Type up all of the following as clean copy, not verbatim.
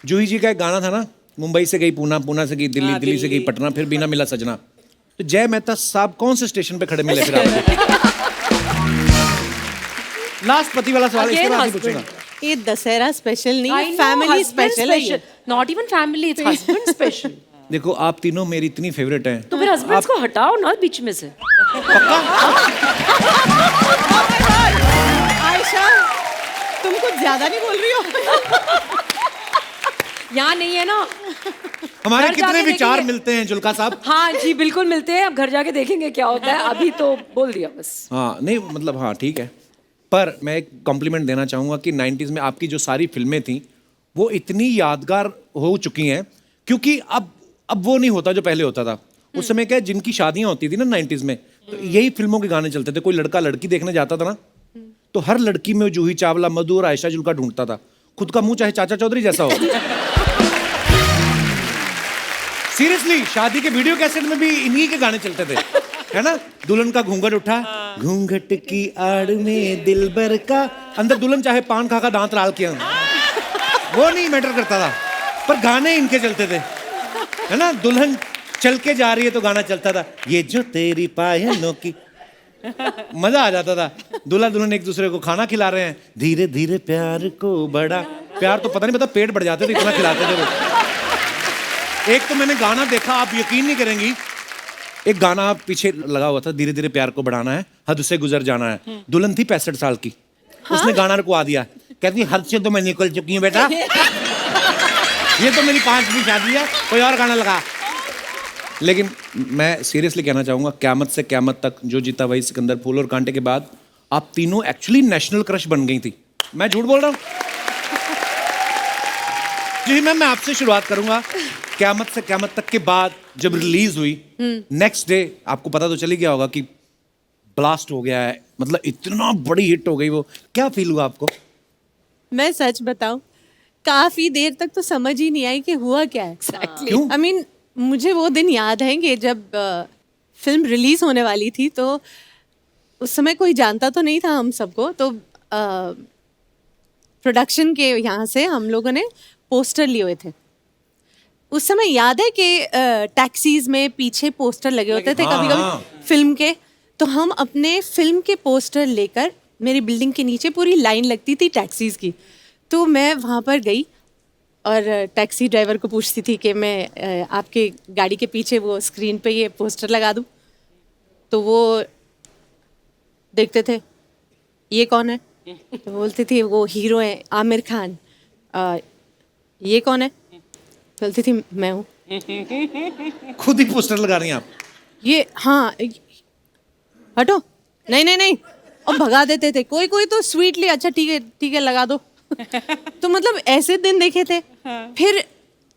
जूही जी का एक गाना था ना, मुंबई से गई पूना, पूना से गई दिल्ली, दिल्ली से गई पटना, फिर बिना मिला सजना। तो जय मेहता साहब कौन से स्टेशन पे खड़े मिले फिर आपको? लास्ट पति वाला सवाल इसके बाद ही पूछूंगा। ये दशहरा स्पेशल नहीं है, फैमिली स्पेशल है। Not even family, it's husband special. देखो आप तीनों मेरी इतनी फेवरेट हैं। तो फिर हस्बैंड्स को हटाओ ना बीच में से। आयशा, तुम कुछ ज्यादा नहीं बोल रही हो? यहाँ नहीं है ना। हमारे घर कितने जाके विचार देखेंगे। मिलते हैं जुल्का साहब। हाँ जी बिल्कुल मिलते हैं, अब घर जाके देखेंगे क्या होता है। अभी तो बोल दिया बस। हाँ नहीं मतलब हाँ ठीक है, पर मैं एक कॉम्प्लीमेंट देना चाहूंगा कि 90s में आपकी जो सारी फिल्में थी वो इतनी यादगार हो चुकी हैं, क्योंकि अब वो नहीं होता जो पहले होता था। उस समय क्या जिनकी शादियां होती थी ना 90s में, तो यही फिल्मों के गाने चलते थे। कोई लड़का लड़की देखने जाता था ना, तो हर लड़की में जूही चावला, मधु और आयशा जुल्का ढूंढता था। खुद का मुंह चाहे चाचा चौधरी जैसा हो। सीरियसली शादी के वीडियो कैसेट में भी इन्हीं के गाने चलते थे, है ना। दुल्हन का घूंघट उठा, घूंघट की आड़ में दिलबर का, अंदर दुल्हन चाहे पान खा दांत लाल किया, वो नहीं मैटर करता था, पर गाने इनके चलते थे, है ना। दुल्हन चल के जा रही है तो गाना चलता था, ये जो तेरी पायलों की, मजा आ जाता था। दूल्हा दुल्हन एक दूसरे को खाना खिला रहे हैं, धीरे धीरे प्यार को बड़ा, प्यार तो पता नहीं पता पेट बढ़ जाते थे इतना खिलाते थे वो। एक तो मैंने गाना देखा, आप यकीन नहीं करेंगी, एक गाना पीछे लगा हुआ था, धीरे धीरे प्यार को बढ़ाना है, हद से गुजर जाना है। दुल्हन थी 65 साल की, उसने गाना रुकवा दिया, कहती हद से तो मैं निकल चुकी हूँ बेटा, ये तो मेरी 5वीं शादी है, कोई और गाना लगा। लेकिन मैं सीरियसली कहना चाहूंगा, क़यामत से क़यामत तक, जो जीता वही सिकंदर, फूल और कांटे के बाद आप तीनों एक्चुअली नेशनल क्रश बन गई थी। मैं झूठ बोल रहा हूँ? जी मैम, मैं आपसे शुरुआत करूंगा। क़यामत से क़यामत तक के बाद जब रिलीज हुई, नेक्स्ट डे आपको पता तो चल ही गया होगा कि ब्लास्ट हो गया है, मतलब इतना बड़ी हिट हो गई वो, क्या फील हुआ आपको? मैं सच बताऊं, काफी देर तक तो समझ ही नहीं आई कि हुआ क्या है। क्यों? I mean, मुझे वो दिन याद है कि जब फिल्म रिलीज होने वाली थी, तो उस समय कोई जानता तो नहीं था हम सबको, तो प्रोडक्शन के यहाँ से हम लोगों ने पोस्टर लिए हुए थे। उस समय याद है कि टैक्सीज में पीछे पोस्टर लगे होते थे कभी कभी फिल्म के, तो हम अपने फिल्म के पोस्टर लेकर, मेरी बिल्डिंग के नीचे पूरी लाइन लगती थी टैक्सीज की, तो मैं वहाँ पर गई और टैक्सी ड्राइवर को पूछती थी कि मैं आपके गाड़ी के पीछे वो स्क्रीन पे ये पोस्टर लगा दूँ, तो वो देखते थे ये कौन है, तो बोलती थी वो हीरो है आमिर खान। ये कौन है, बोलती थी मैं हूँ। खुद ही पोस्टर लगा रही हैं आप? ये हाँ, हटो, नहीं नहीं नहीं, और भगा देते थे। कोई कोई तो स्वीटली अच्छा ठीक है लगा दो। तो मतलब ऐसे दिन देखे थे। फिर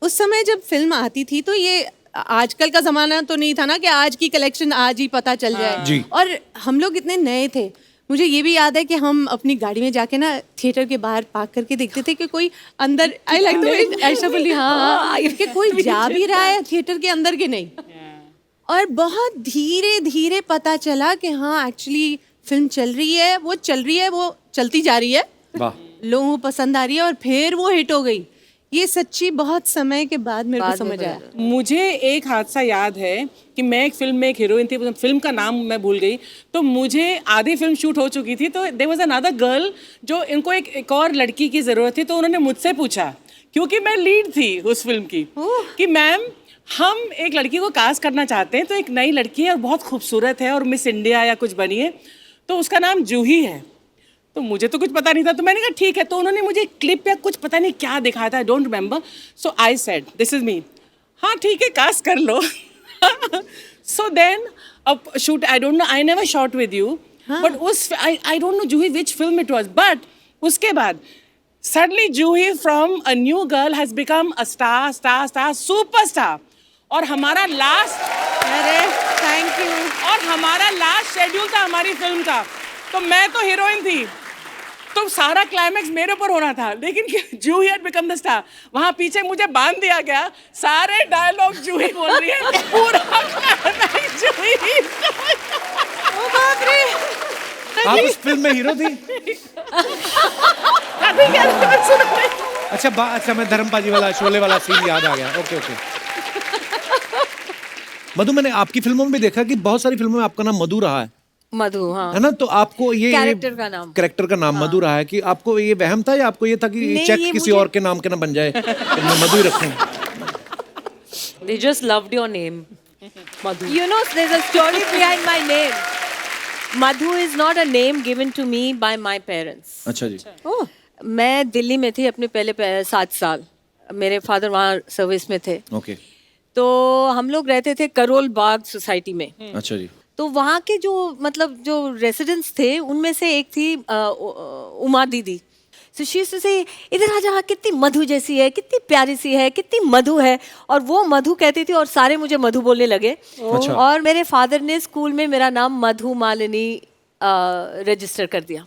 उस समय जब फिल्म आती थी, तो ये आजकल का जमाना तो नहीं था ना कि आज की कलेक्शन आज ही पता चल जाए। जी। और हम लोग इतने नए थे, मुझे ये भी याद है कि हम अपनी गाड़ी में जाके ना थिएटर के बाहर पार्क करके देखते थे कि कोई अंदर, आई लाइक तो ऐसा बोली हाँ कि कोई जा भी रहा है थिएटर के अंदर के नहीं। और बहुत धीरे धीरे पता चला कि हाँ एक्चुअली फिल्म चल रही है, वो चलती जा रही है, वाह, लोगों को पसंद आ रही है, और फिर वो हिट हो गई। ये सच्ची बहुत समय के बाद मेरे को समझ आया। मुझे एक हादसा याद है कि मैं एक फिल्म में एक हीरोइन थी, फिल्म का नाम मैं भूल गई, तो मुझे आधी फिल्म शूट हो चुकी थी, तो देयर वाज अनदर गर्ल, जो इनको एक और लड़की की ज़रूरत थी, तो उन्होंने मुझसे पूछा, क्योंकि मैं लीड थी उस फिल्म की, कि मैम हम एक लड़की को कास्ट करना चाहते हैं, तो एक नई लड़की है और बहुत खूबसूरत है और मिस इंडिया या कुछ बनी है, तो उसका नाम जूही है। तो मुझे तो कुछ पता नहीं था, तो मैंने कहा ठीक है। तो उन्होंने मुझे क्लिप या कुछ पता नहीं क्या दिखाया था, I don't remember, so I said this is me, हाँ ठीक है कास्ट कर लो। सो देन अब shoot, I don't know, I never shot with you, but उस I don't know Juhi which film it was, but उसके बाद suddenly Juhi from a new girl has become a star superstar. और हमारा last, अरे thank you, और हमारा last schedule था हमारी फिल्म का, तो मैं तो हीरोइन थी, तो सारा क्लाइमैक्स मेरे ऊपर होना था, लेकिन जूही हैड बिकम द स्टार। वहाँ पीछे मुझे बांध दिया गया, सारे डायलॉग जूही बोल रही है, पूरा क्लाइमैक्स जूही। ओ बाप रे, आप उस फिल्म में हीरो थी? अभी क्या सुनो अच्छा मैं धर्मपाजी वाला शोले वाला सीन याद आ गया। Okay okay. मधु, मैंने आपकी फिल्मों में भी देखा कि बहुत सारी फिल्मों में आपका नाम मधु रहा है मधु, हाँ। है ना? तो आपको ये कैरेक्टर का नाम मधु रहा है कि आपको ये वहम था या आपको ये था कि चेक किसी और के नाम के ना बन जाए, तो मैं मधु ही रखूं? They just loved your name, Madhu. You know, there's a story behind my name. Madhu is not a name given to me by my parents. अच्छा जी। Oh. मैं दिल्ली में थी अपने पहले 7 साल। मेरे फादर वहाँ सर्विस में थे। ओके। तो हम लोग रहते थे करोल बाग सोसाइटी में। अच्छा जी। तो वहाँ के जो मतलब जो रेसिडेंट्स थे उनमें से एक थी उमा दीदी। So she used to say, इधर आ जा, कितनी मधु जैसी है, कितनी प्यारी सी है, कितनी मधु है। और वो मधु कहती थी और सारे मुझे मधु बोलने लगे। अच्छा। और मेरे फादर ने स्कूल में मेरा नाम मधु मालिनी रजिस्टर कर दिया।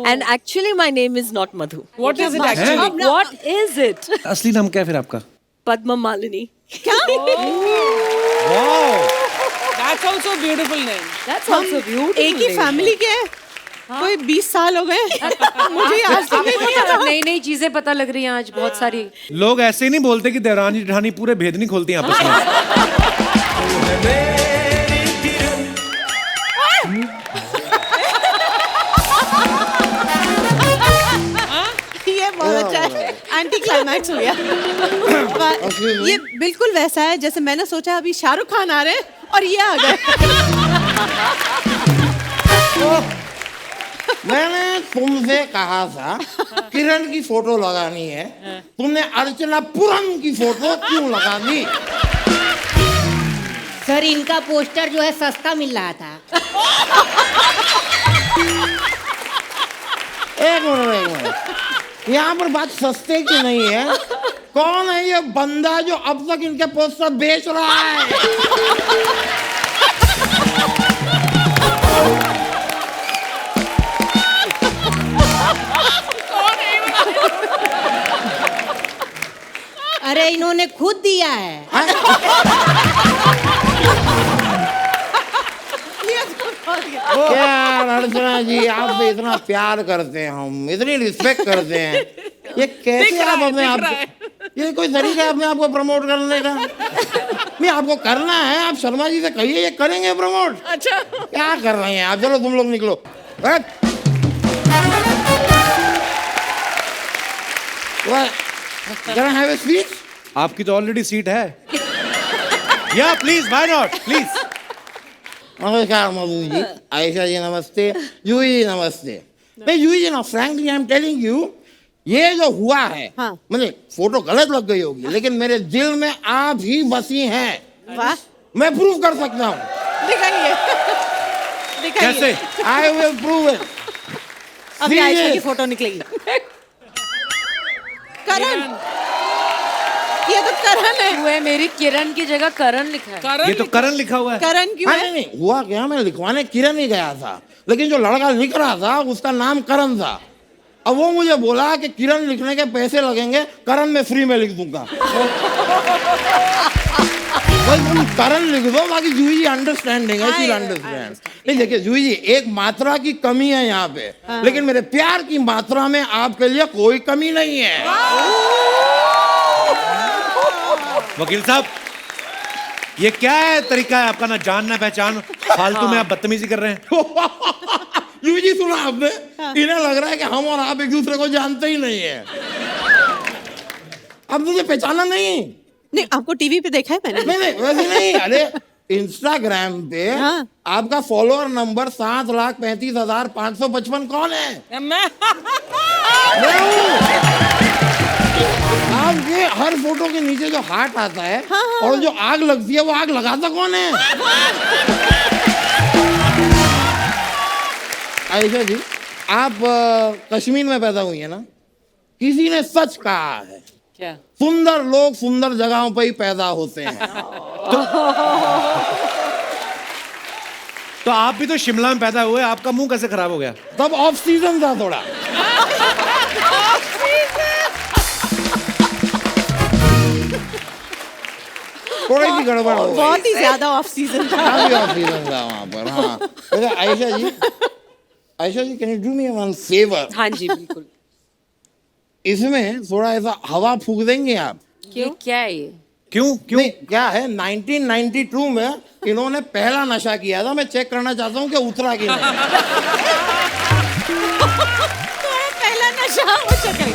And actually my name is not Madhu. What is it actually? What is it? असली नाम क्या है फिर आपका? Padma Malini. That's also a beautiful name. That's also beautiful. एक ही फैमिली के हैं। कोई 20 साल हो गए मुझे आज तक नहीं पता। नई नई चीजें पता लग रही हैं आज बहुत सारी। लोग ऐसे ही नहीं बोलते कि देवरानी जेठानी पूरे भेद नहीं खोलती आपस में। ये बहुत अच्छा है, एंटी क्लाइमैक्स हो गया। ये बिल्कुल वैसा है जैसे मैंने सोचा अभी शाहरुख खान आ रहे हैं और ये आ गए। मैंने तुमसे कहा था किरण की फोटो लगानी है, तुमने अर्चना पुरम की फोटो क्यों लगा दी? सर इनका पोस्टर जो है सस्ता मिल रहा था। एक मिनट, यहाँ पर बात सस्ते की नहीं है। कौन है ये बंदा जो अब तक इनके पोस्टर बेच रहा है? अरे इन्होंने खुद दिया है। यार अर्चना जी, आप पे इतना प्यार करते हैं, हम इतनी रिस्पेक्ट करते हैं, ये कैसे आप अपने आप, ये कोई तरीका है अपने आप को प्रमोट करने का? नहीं, आपको करना है, आप शर्मा जी से कहिए, ये करेंगे प्रमोट। अच्छा। क्या कर रहे हैं आप? चलो तुम लोग निकलो। Can I have a speech? आपकी तो ऑलरेडी सीट है। या प्लीज, व्हाई नॉट, प्लीज। नमस्कार मधु जी, आयशा जी नमस्ते, यूही जी नमस्ते। मैं यूही जी ना, frankly I am telling you, ये जो हुआ है, हाँ। मुझे फोटो गलत लग गई होगी, लेकिन मेरे दिल में आप ही बसी हैं। वाह, मैं प्रूव कर सकता हूँ। दिखाइए दिखाइए। कैसे? I will prove it. अभी आयशा की फोटो निकलेगी। करण, ये तो करण है। हुए मेरी किरण की जगह करण लिखा है। ये तो करण लिखा हुआ है। करण क्यों है? नहीं, हुआ क्या, मैं लिखवाने किरण ही गया था, लेकिन जो लड़का लिख रहा था उसका नाम करण था। अब वो मुझे बोला कि किरण लिखने के पैसे लगेंगे, करण मैं फ्री में लिख दूंगा। बस तुम करण लिख दो, बाकी जूही जी अंडरस्टैंडिंग है, शी अंडरस्टैंड। नहीं देखिए जूही जी, एक मात्रा की कमी है यहाँ पे, लेकिन मेरे प्यार की मात्रा में आपके लिए कोई कमी नहीं है। वकील साहब, ये क्या है तरीका है आपका, ना जान ना पहचान, फालतू में आप बदतमीजी कर रहे हैं। जूही जी सुना आपने? इन्हें लग रहा है कि हम और आप एक दूसरे को जानते ही नहीं है। अब मुझे पहचाना नहीं? नहीं, आपको टीवी पे देखा है मैंने। नहीं वैसे नहीं, अरे इंस्टाग्राम पे हाँ। आपका फॉलोअर नंबर 7,35,555 कौन है? मैं हूँ। आपके हर फोटो के नीचे जो हार्ट आता है, हाँ। और जो आग लगती है, वो आग लगाता कौन है? आयशा जी, आप कश्मीर में पैदा हुई है ना? किसी ने सच कहा है, क्या? सुंदर लोग सुंदर जगहों पर ही पैदा होते हैं। तो आप भी तो शिमला में पैदा हुए, आपका मुंह कैसे खराब हो गया? तब ऑफ सीजन था थोड़ा। थोड़ी सी गड़बड़ हो गई। बहुत ही ज्यादा ऑफ सीजन था। काफी ऑफ सीजन था वहाँ पर। हाँ, वैसे Ayesha ji, can you do me one favour? हाँ जी बिल्कुल। इसमें थोड़ा ऐसा हवा फूक देंगे आप? क्यों क्या है ये? क्यों क्यों? नहीं, क्या है 1992 में इन्होंने पहला नशा किया था, मैं चेक करना चाहता हूँ कि उतरा कि नहीं। पहला नशा हो चुका है।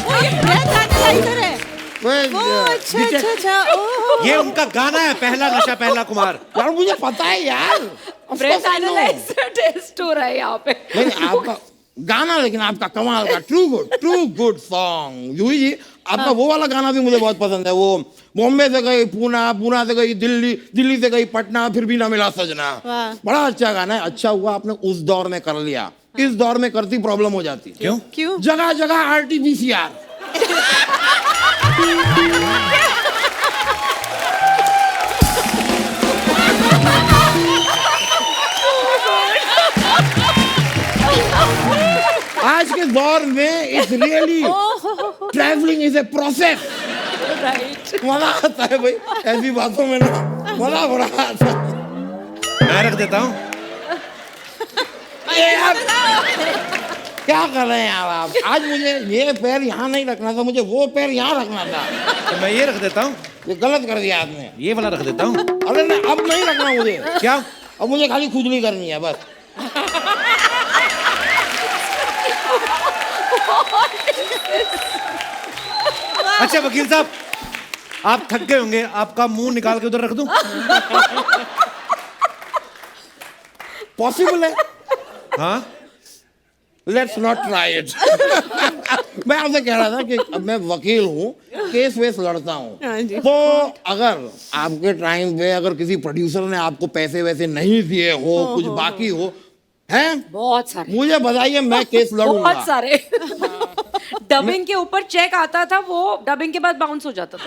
वो ये ब्रेथ एनालाइजर है। वो अच्छा अच्छा अच्छा ओह। ये उनका गाना है, पहला नशा पहला कुमार। यार मुझे पता है यार। Of breath course I know. Analyser test हो रहा है यहाँ पे। नहीं आपका गाना, लेकिन आपका कमाल का ट्रू गुड सॉन्ग। जूही जी आपका वो वाला गाना भी मुझे बहुत पसंद है, वो बॉम्बे से गई पूना, पूना से गई दिल्ली, दिल्ली से गई पटना, फिर भी ना मिला सजना। वाह। बड़ा अच्छा गाना है। अच्छा हुआ आपने उस दौर में कर लिया, इस दौर में करती प्रॉब्लम हो जाती। क्यों? क्यों? जगह जगह RT-PCR। आज के दौर में it's really travelling is a process. मजा आता है भाई ऐसी बातों में ना, मजा बड़ा आता है। मैं रख देता हूँ। ये यार क्या कर रहे हैं यार आप? आज मुझे ये पैर यहाँ नहीं रखना था, मुझे वो पैर यहाँ रखना था। तो मैं ये रख देता हूँ, ये गलत कर दिया आपने। ये वाला रख देता हूँ। अरे नहीं, अब नहीं रखना मुझे। क्या? अब मुझे खाली खुजली करनी है बस। अच्छा वकील साहब, आप थक गए होंगे, आपका मुंह निकाल के उधर रख दूं? पॉसिबल है? हाँ लेट्स नॉट ट्राई इट। मैं आपसे कह रहा था कि अब मैं वकील हूँ, केस वेस लड़ता हूँ, हाँ जी। तो अगर आपके टाइम पे अगर किसी प्रोड्यूसर ने आपको पैसे वैसे नहीं दिए हो, कुछ बाकी हो, हैं, बहुत सारे, मुझे बताइए, मैं केस लड़ूंगा। बहुत सारे। डबिंग के ऊपर चेक आता था, वो डबिंग के बाद बाउंस हो जाता था।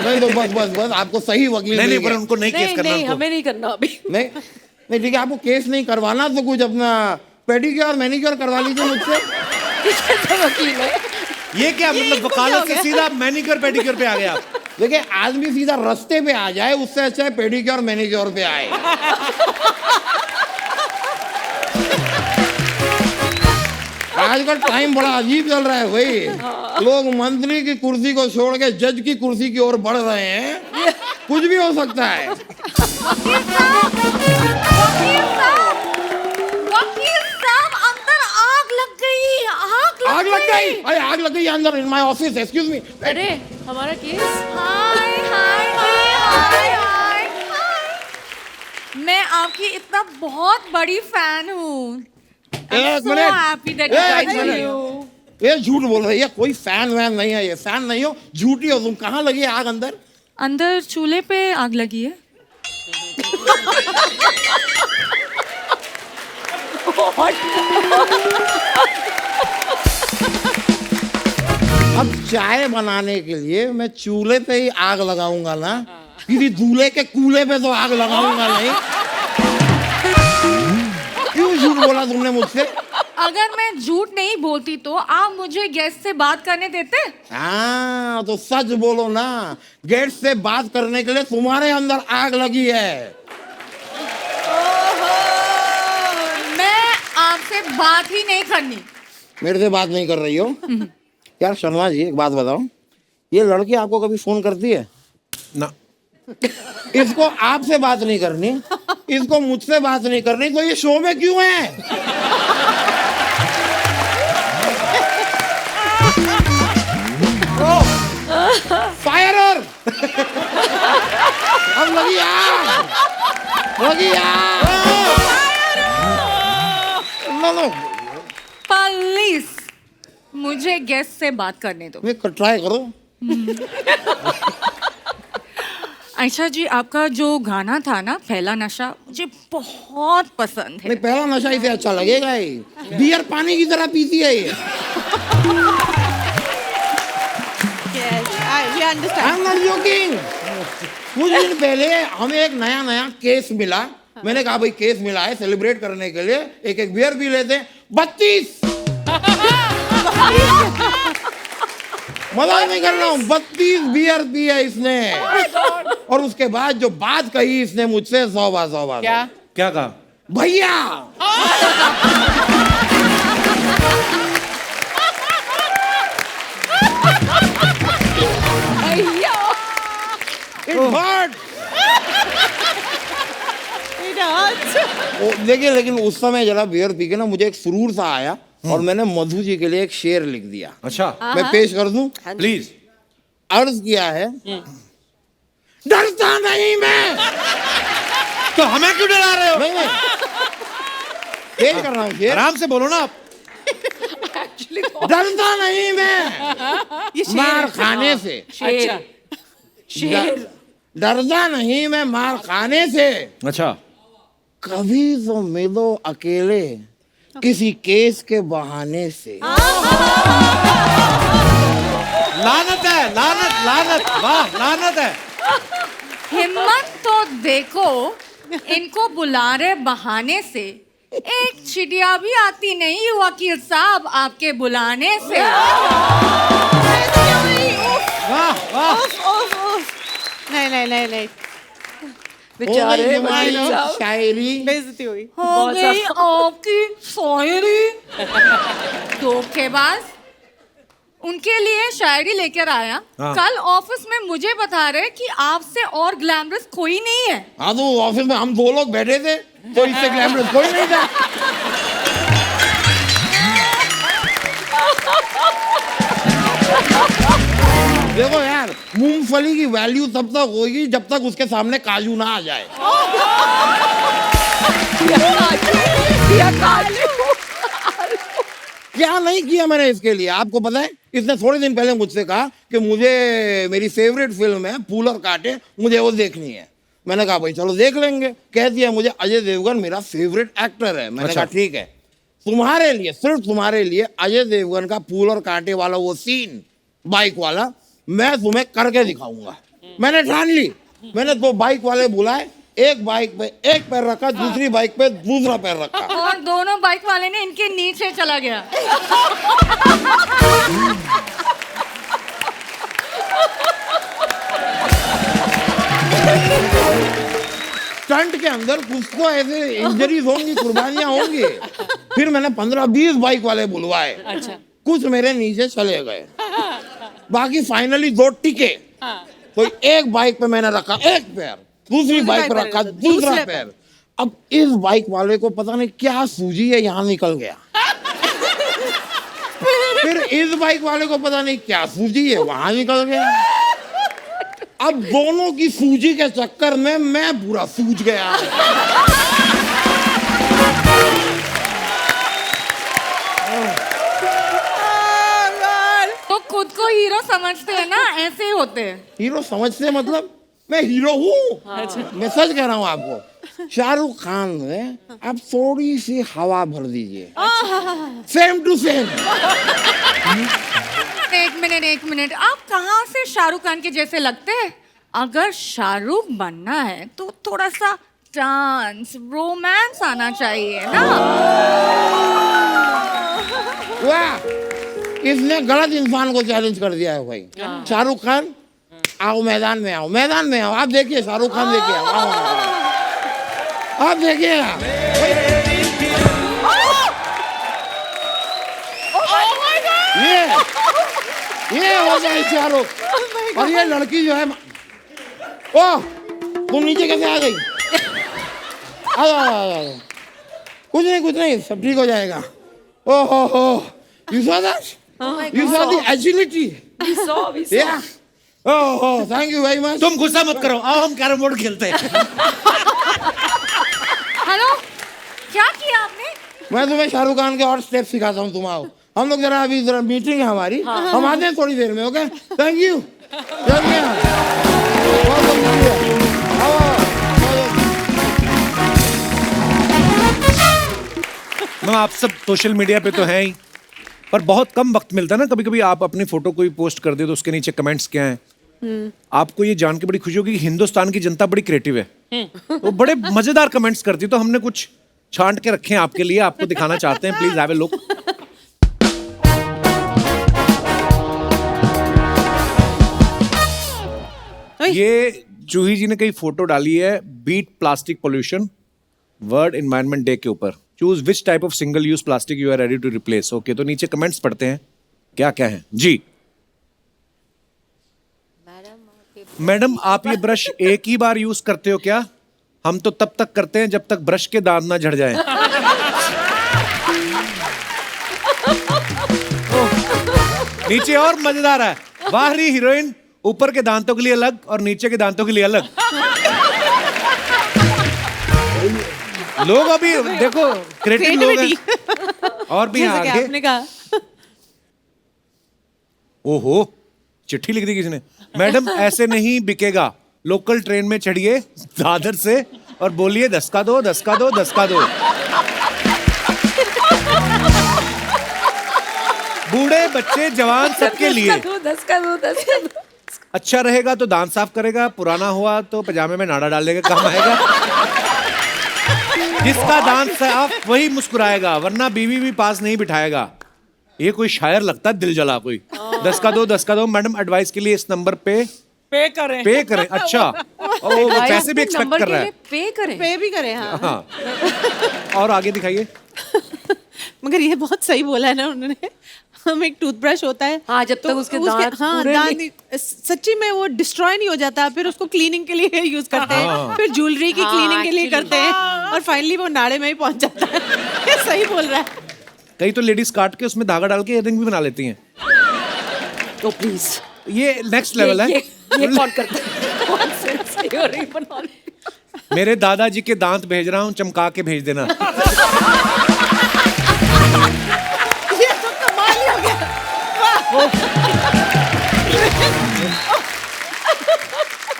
नहीं तो बस बस बस आपको सही वकील नहीं मिल नहीं, पर गया। उनको नहीं केस नहीं करना नहीं, उनको। हमें नहीं करना अभी। नहीं नहीं ठीक है, आपको केस नहीं करवाना तो कुछ अपना पेडिक्योर मैनिक्योर करवा लीजिए मुझसे। वकील है। ये क्या मतलब, वकालत से सीधा मैनिक्योर पेडिक्योर पे आ गए आप? देखिए आदमी सीधा रास्ते पे आ जाए, उससे अच्छा है पेडिक्योर मैनिक्योर पे आए। आज का टाइम बड़ा अजीब चल रहा है भाई। लोग मंत्री की कुर्सी को छोड़ के जज की कुर्सी की ओर बढ़ रहे हैं। कुछ भी हो सकता है। वकील साहब, अंदर आग लग गई। आग लग गई? अरे आग लग गई अंदर in my office, excuse me. अरे हमारा केस। हाय हाय हाय हाय हाय। मैं आपकी इतना बहुत बड़ी फैन हूँ। एक so happy that you guys are here. ये झूठ बोल रही है, कोई फैन वैन नहीं है, ये फैन नहीं हो, झूठी हो तुम। कहाँ लगी है आग अंदर? अंदर चूल्हे पे आग लगी है। अब चाय बनाने के लिए मैं चूल्हे पे ही आग लगाऊंगा ना, किसी दूल्हे के कूल्हे पे तो आग लगाऊंगा नहीं। क्यों झूठ बोला तुमने मुझसे? अगर मैं झूठ नहीं बोलती तो आप मुझे गेस्ट से बात करने देते? हाँ तो सच बोलो ना, गेट से बात करने के लिए तुम्हारे अंदर आग लगी है। मैं आपसे बात ही नहीं करनी। मेरे से बात नहीं कर रही हो? यार शर्मा जी एक बात बताओ, ये लड़की आपको कभी फोन करती है? ना। इसको आपसे बात नहीं करनी, इसको मुझसे बात नहीं करनी, तो ये शो में क्यों है? फायर! अब लगी आग, लगी आग। लो प्लीज मुझे गेस्ट से बात करने दो। ट्राई करो। आयशा जी, आपका जो गाना था ना पहला नशा, मुझे बहुत पसंद है। नहीं पहला नशा इसे अच्छा लगेगा ही, बियर पानी की तरह पीती है ये। We understand. I'm not joking. कुछ दिन पहले हमें एक नया केस मिला। मैंने कहा भाई केस मिला है, सेलिब्रेट करने के लिए एक एक बियर पी लेते हैं। 32 मजाक नहीं कर रहा हूँ, 32 बियर पी है इसने। और उसके बाद जो बात कही इसने मुझसे, 100 बात। क्या? क्या कहा? भैया इट हर्ट। देखिए, लेकिन उस समय जरा बियर पी के ना मुझे एक सुरूर सा आया और मैंने मधु जी के लिए एक शेर लिख दिया। अच्छा, मैं पेश कर दूं? प्लीज। अर्ज किया है, डरता नहीं मैं। तो हमें क्यों डरा रहे हो? नहीं नहीं, पेश कर रहा हूँ शेर। आराम से बोलो ना आप। डरता नहीं मैं मार खाने से। अच्छा, डरता नहीं मैं मार खाने से, अच्छा, कभी तो मिलो अकेले किसी केस के बहाने से। लानत है, लानत, लानत, वाह, लानत है। हिम्मत तो देखो, इनको बुला रहे बहाने से, एक चिड़िया भी आती नहीं वकील साहब आपके बुलाने से। वाह, वाह। नहीं नहीं नहीं नहीं, बेचारे शायरी बेइज्जती हुई। हो गई आपकी शायरी। धोखेबाज उनके लिए शायरी लेकर आया। हाँ। कल ऑफिस में मुझे बता रहे कि आपसे और ग्लैमरस कोई नहीं है। हाँ, तो ऑफिस में हम 2 लोग बैठे थे तो इससे ग्लैमरस कोई नहीं था। देखो यार, मूंगफली की वैल्यू तब तक होगी जब तक उसके सामने काजू ना आ जाए। क्या नहीं किया मैंने इसके लिए, आपको पता है? इसने थोड़े दिन पहले मुझसे कहा कि मुझे मेरी फेवरेट फिल्म है फूल और कांटे, मुझे वो देखनी है। मैंने कहा भाई चलो देख लेंगे। कह दिया मुझे अजय देवगन मेरा फेवरेट एक्टर है। मैंने कहा ठीक है, तुम्हारे लिए, सिर्फ तुम्हारे लिए अजय देवगन का फूल और कांटे वाला वो सीन बाइक वाला मैं तुम्हें करके दिखाऊंगा। मैंने ठान ली। मैंने 2 बाइक वाले बुलाए, एक बाइक पे एक पैर रखा, दूसरी बाइक पे दूसरा पैर रखा, और दोनों बाइक वाले ने इनके नीचे चला गया। स्टंट के अंदर कुछ तो ऐसे इंजरीज होंगी, कुर्बानियां होंगी। फिर मैंने 15-20 बाइक वाले बुलवाए। अच्छा, कुछ मेरे नीचे चले गए, बाकी फाइनली 2 टिके। तो एक बाइक पे मैंने रखा एक पैर, दूसरी बाइक पे रखा दूसरा पैर। अब इस बाइक वाले को पता नहीं क्या सूझी है, यहाँ निकल गया। फिर इस बाइक वाले को पता नहीं क्या सूझी है, वहां निकल गया। अब दोनों की सूजी के चक्कर में मैं पूरा सूझ गया। तो खुद को हीरो समझते हैं ना, ऐसे ही होते हैं। हीरो समझते मतलब मैं हीरो हूँ। मैं सच कह रहा हूँ आपको, शाहरुख खान में आप थोड़ी सी हवा भर दीजिए, सेम टू सेम। एक मिनट, आप कहाँ से शाहरुख खान के जैसे लगते हैं? अगर शाहरुख बनना है तो थोड़ा सा डांस, रोमांस आना चाहिए ना। वाह, इसने गलत इंसान को चैलेंज कर दिया है भाई। शाहरुख खान आओ मैदान में, आओ मैदान में, आओ। आप देखिए शाहरुख खान, देखिए आप देखिएगा। ये हो जाए शाहरुख। और ये लड़की जो है, ओह तुम नीचे कैसे आ गई? आओ। कुछ नहीं, सब ठीक हो जाएगा। ओह, you saw that? You saw the agility? We saw. Yeah. Oh, thank you very much. तुम गुस्सा मत करो, आओ हम कैरम बोर्ड खेलते हैं। हेलो, क्या किया आपने? मैं तुम्हें शाहरुख खान के और स्टेप सिखाता हूँ, तुम आओ। हम लोग जरा अभी जरा मीटिंग है हमारी, हम आते हैं थोड़ी देर में। Okay, thank you. मैम, आप सब सोशल मीडिया पे तो हैं ही, पर बहुत कम वक्त मिलता है ना। कभी कभी आप अपनी फोटो कोई पोस्ट कर दे तो उसके नीचे कमेंट्स क्या हैं? आपको ये जान के बड़ी खुशी होगी कि हिंदुस्तान की जनता बड़ी क्रिएटिव है, वो बड़े मजेदार कमेंट्स करती है। तो हमने कुछ छांट के रखे हैं आपके लिए, आपको दिखाना चाहते हैं। Please have a look. ये जूही जी ने कई फोटो डाली है beat plastic pollution world environment day के ऊपर। Choose which type of single use plastic you are ready to replace. Okay, तो नीचे कमेंट्स पढ़ते हैं क्या क्या है जी। मैडम आप ये ब्रश एक ही बार यूज करते हो क्या? हम तो तब तक करते हैं जब तक ब्रश के दांत ना झड़ जाएं। नीचे और मजेदार है, बाहरी हीरोइन, ऊपर के दांतों के लिए अलग और नीचे के दांतों के लिए अलग। लोग अभी देखो क्रिएटिव लोग हैं। और भी हैं जैसे कि आगे। आपने कहा ओहो, चिट्ठी लिख दी किसी ने। मैडम ऐसे नहीं बिकेगा, लोकल ट्रेन में चढ़िए दादर से और बोलिए 10 का दो, 10 का दो, 10 का दो। बूढ़े बच्चे जवान सबके लिए। 10 का दो 10 का दो। अच्छा रहेगा तो दांत साफ करेगा, पुराना हुआ तो पजामे में नाड़ा डाल देगा, काम आएगा। जिसका दांत साफ वही मुस्कुराएगा, वरना बीवी भी पास नहीं बिठाएगा। ये कोई शायर लगता है, दिल जला कोई। 10 का दो, 10 का दो। मैडम एडवाइस के लिए इस नंबर पे पे करें। पे करें। अच्छा, वो पैसे भी एक्सपेक्ट कर रहा है। पे करें। पे भी करें। हाँ हाँ, और आगे दिखाइए। मगर ये बहुत सही बोला है ना उन्होंने। हम एक टूथब्रश होता है, हाँ, जब तक उसके दांत पूरे नहीं- सच्ची में वो डिस्ट्रॉय नहीं हो जाता, फिर उसको क्लीनिंग के लिए यूज करते हैं, फिर ज्वेलरी की क्लीनिंग के लिए करते हैं, और फाइनली वो नाड़े में ही पहुंच जाता है। ये सही बोल रहा है। कई तो लेडीज काट के उसमें धागा डाल के इयररिंग भी बना लेती हैं। तो प्लीज ये नेक्स्ट लेवल है। ये कौन करता है? कौन से earring बना ले? मेरे दादाजी के दांत भेज रहा हूँ, चमका के भेज देना। ये तो कमाल ही हो गया।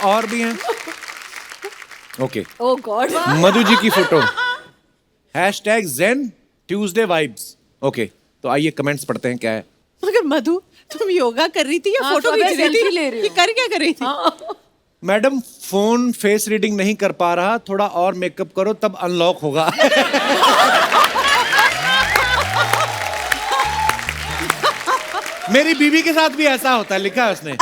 और भी हैं। Okay, Oh God. Madhu ji की photo. #Zen Tuesday Vibes। Okay, तो आइए कमेंट्स पढ़ते हैं क्या है। मगर मधु, तुम योगा कर रही थी या हाँ, फोटो तो खींच अबे रही थी? selfie ले रही हो। ये कर क्या कर रही थी? मैडम फोन फेस रीडिंग नहीं कर पा रहा, थोड़ा और मेकअप करो तब अनलॉक होगा। मेरी बीवी के साथ भी ऐसा होता है, लिखा है उसने।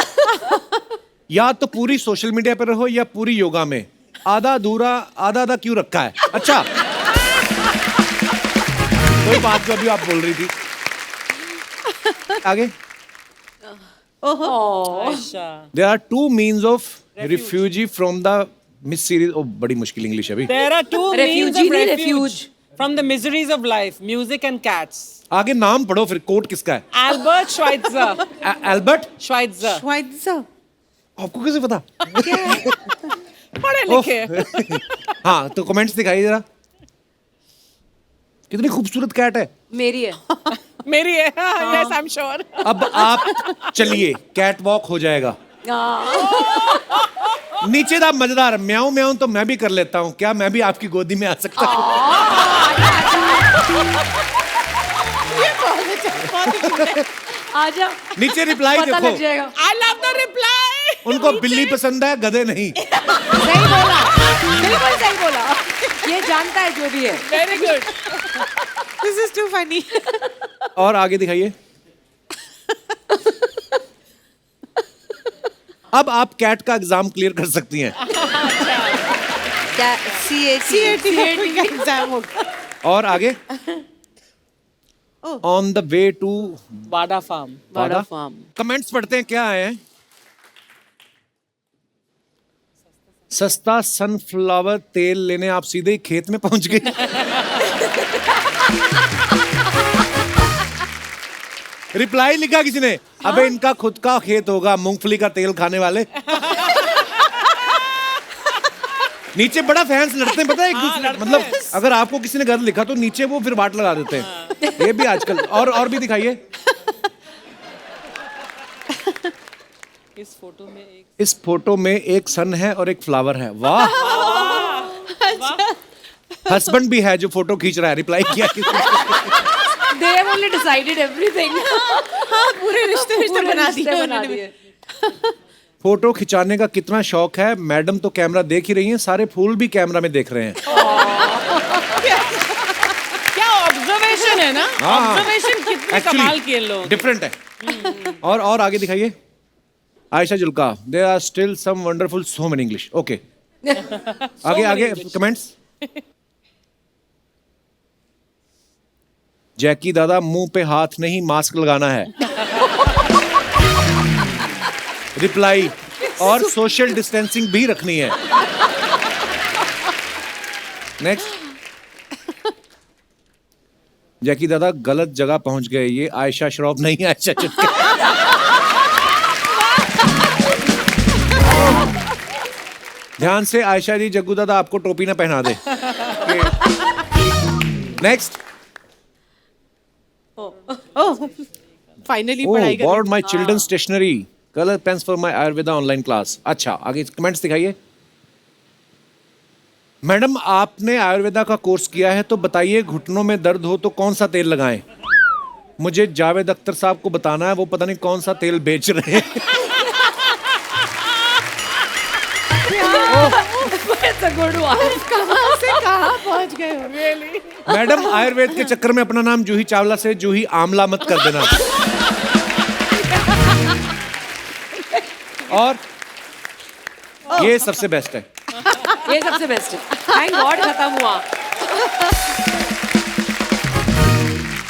या तो पूरी सोशल मीडिया पर रहो या पूरी योगा में, आधा अधूरा आधा आधा क्यों रखा है? अच्छा, कोई बात जो अभी आप बोल रही थी। आगे। There are 2 means of refugee from the Miss Series। Oh, बड़ी मुश्किल इंग्लिश है अभी। There are 2 means Refugee of नहीं, refuge refuge. from the miseries of life: music and cats. आगे नाम पढ़ो फिर, कोट किसका है? Albert Schweitzer. एल्बर्ट। Schweitzer. आपको कैसे पता? पढ़े लिखे। हाँ, तो कमेंट्स दिखाइए जरा। कितनी खूबसूरत कैट है। मेरी है। मेरी है। Yes, I'm sure. अब आप चलिए, कैट वॉक हो जाएगा। नीचे दा मजेदार, म्याऊं म्याऊं तो मैं भी कर लेता हूँ, क्या मैं भी आपकी गोदी में आ सकता हूँ? आजा। नीचे रिप्लाई पता लग देखो। जाएगा। I love the reply. उनको बिल्ली पसंद है, गधे नहीं। सही बोला, बिल्कुल सही बोला। ये जानता है जो भी है। Very good. This is too funny. और आगे दिखाइए। अब आप कैट का एग्जाम क्लियर कर सकती हैं। क्या CAT का एग्जाम होगा। और आगे। On the way to Bada Farm. Bada farm. Comments पढ़ते हैं क्या आए हैं। सस्ता सनफ्लावर तेल लेने आप सीधे ही खेत में पहुंच गए। रिप्लाई लिखा किसी ने, अबे इनका खुद का खेत होगा, मूंगफली का तेल खाने वाले। नीचे बड़ा फैंस लड़ते हैं, पता है एक दूसरे, मतलब अगर आपको किसी ने गलत लिखा तो नीचे वो फिर वाट लगा देते हैं। ये भी आजकल। और भी दिखाइए। इस फोटो में एक सन है और एक फ्लावर है। वाह। हस्बैंड भी है जो फोटो खींच रहा है, रिप्लाई किया किसी ने। They have only decided everything. हाँ, पूरे रिश्ते बना दिए बना उन्होंने। दिए। फोटो खिंचाने का कितना शौक है, मैडम तो कैमरा देख ही रही हैं, सारे फूल भी कैमरा में देख रहे हैं। क्या ऑब्जर्वेशन है ना? ऑब्जर्वेशन कितने कमाल किए लोग। डिफरेंट है। और आगे दिखाइए। Ayesha Julka, there are still some wonderful so many English. Okay, आगे कमेंट्स। जैकी दादा, मुंह पे हाथ नहीं मास्क लगाना है। रिप्लाई, और सोशल डिस्टेंसिंग भी रखनी है। नेक्स्ट। जैकी दादा गलत जगह पहुंच गए, ये आयशा श्रॉफ नहीं आयशा चुटकी। ध्यान से आयशा जी, जग्गू दादा आपको टोपी ना पहना दे। नेक्स्ट। ओह फाइनली Oh, पढ़ाई कर borrowed my children's stationery, color pens for my Ayurveda online class. अच्छा, आगे कमेंट्स दिखाइए। मैडम, आपने आयुर्वेदा का कोर्स किया है तो बताइए, घुटनों में दर्द हो तो कौन सा तेल लगाएं? मुझे जावेद अख्तर साहब को बताना है, वो पता नहीं कौन सा तेल बेच रहे हैं। कहाँ से कहाँ पहुँच गए हो? मैडम, आयुर्वेद के चक्कर में अपना नाम जूही चावला से जूही आमला मत कर देना। और ये सबसे बेस्ट है। ये सबसे बेस्ट है, थैंक गॉड खत्म हुआ।